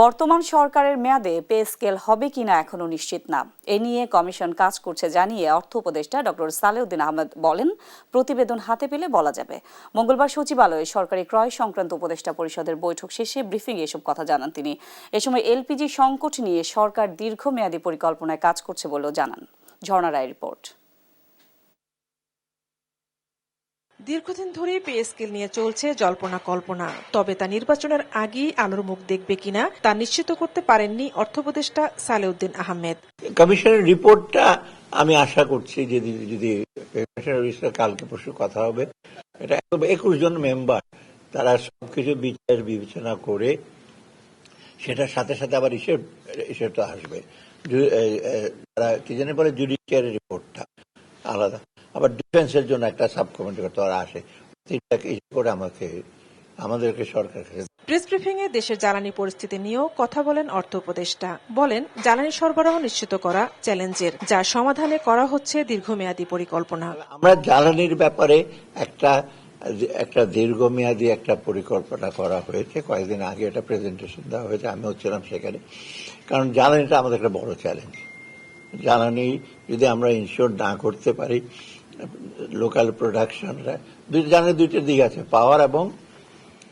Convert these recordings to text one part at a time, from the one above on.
বর্তমান সরকারের মেয়াদে পে স্কেল হবে কিনা এখনো নিশ্চিত না। এ নিয়ে কমিশন কাজ করছে জানিয়ে অর্থ উপদেষ্টা ডক্টর সালেউদ্দিন আহমেদ বলেন, প্রতিবেদন হাতে পেলে বলা যাবে। মঙ্গলবার সচিবালয়ে সরকারি ক্রয় সংক্রান্ত উপদেষ্টা পরিষদের বৈঠক শেষে ব্রিফিংয়ে এসব কথা জানান তিনি। এ সময় এলপিজি সংকট নিয়ে সরকার দীর্ঘমেয়াদী পরিকল্পনায় কাজ করছে বলেও জানান। ঝর্ণা রায়ের রিপোর্ট। দীর্ঘদিন ধরেই পে স্কেল নিয়ে চলছে জল্পনা কল্পনা, তবে তা নির্বাচনের আগেই আলোর মুখ দেখবে কিনা তা নিশ্চিত করতে পারেননি অর্থ উপদেষ্টা সালেউদ্দিন আহমেদ। কমিশনের রিপোর্টটা আমি আশা করছি যে যদি কালকে পরশু কথা হবে, এটা 21 জন মেম্বার তারা সবকিছু বিচার বিবেচনা করে সেটার সাথে সাথে আবার ইস্যুটা আসবে। তারা কি জানি বলে জুডিশিয়ারি রিপোর্টটা আলাদা, আবার ডিফেন্সের জন্য একটা সাব কমিটি তারা আসে, তিনটাকে ইস্যু করে আমাদেরকে সরকার প্রেস ব্রিফিং এ দেশের জ্বালানি পরিস্থিতি নিয়েও কথা বলেন অর্থ উপদেষ্টা। বলেন, জ্বালানি সরবরাহ নিশ্চিত করা চ্যালেঞ্জের, যা সমাধানে করা হচ্ছে দীর্ঘমেয়াদী পরিকল্পনা। আমরা জ্বালানির ব্যাপারে একটা দীর্ঘমেয়াদী একটা পরিকল্পনা করা হয়েছে। কয়েকদিন আগে একটা প্রেজেন্টেশন দেওয়া হয়েছে, আমিও ছিলাম সেখানে। কারণ জ্বালানিটা আমাদের একটা বড় চ্যালেঞ্জ। জ্বালানি যদি আমরা ইনশিওর না করতে পারি, লোকাল প্রোডাকশনরা জ্বালানির দুইটা দিক আছে, পাওয়ার এবং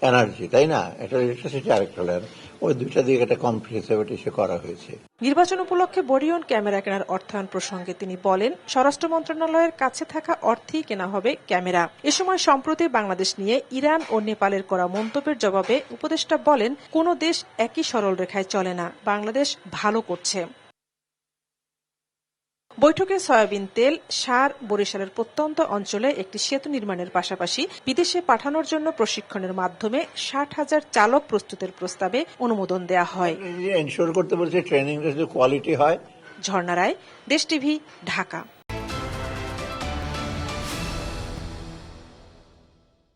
এনার্জি, তাই না? এটা ইলেকট্রিসিটি, আরেকটা ওই দুইটা দিকে একটা কম্প্রিহেন্সিভ ইস্যু করা হয়েছে। নির্বাচন উপলক্ষে বড়িয়ন ক্যামেরা কেনার অর্থায়ন প্রসঙ্গে তিনি বলেন, স্বরাষ্ট্র মন্ত্রণালয়ের কাছে থাকা অর্থেই কেনা হবে ক্যামেরা। এ সময় সম্প্রতি বাংলাদেশ নিয়ে ইরান ও নেপালের করা মন্তব্যের জবাবে উপদেষ্টা বলেন, কোনো দেশ একই সরল রেখায় চলে না, বাংলাদেশ ভালো করছে। বৈঠকে সয়াবিন তেল, সার, বরিশালের প্রত্যন্ত অঞ্চলে একটি সেতু নির্মাণের পাশাপাশি বিদেশে পাঠানোর জন্য প্রশিক্ষণের মাধ্যমে 60,000 চালক প্রস্তুতের প্রস্তাবে অনুমোদন দেয়া হয়। এনশিওর করতে বলছে ট্রেনিংটা যদি কোয়ালিটি হয়। ঝর্ণা রায়, দেশ টিভি, ঢাকা।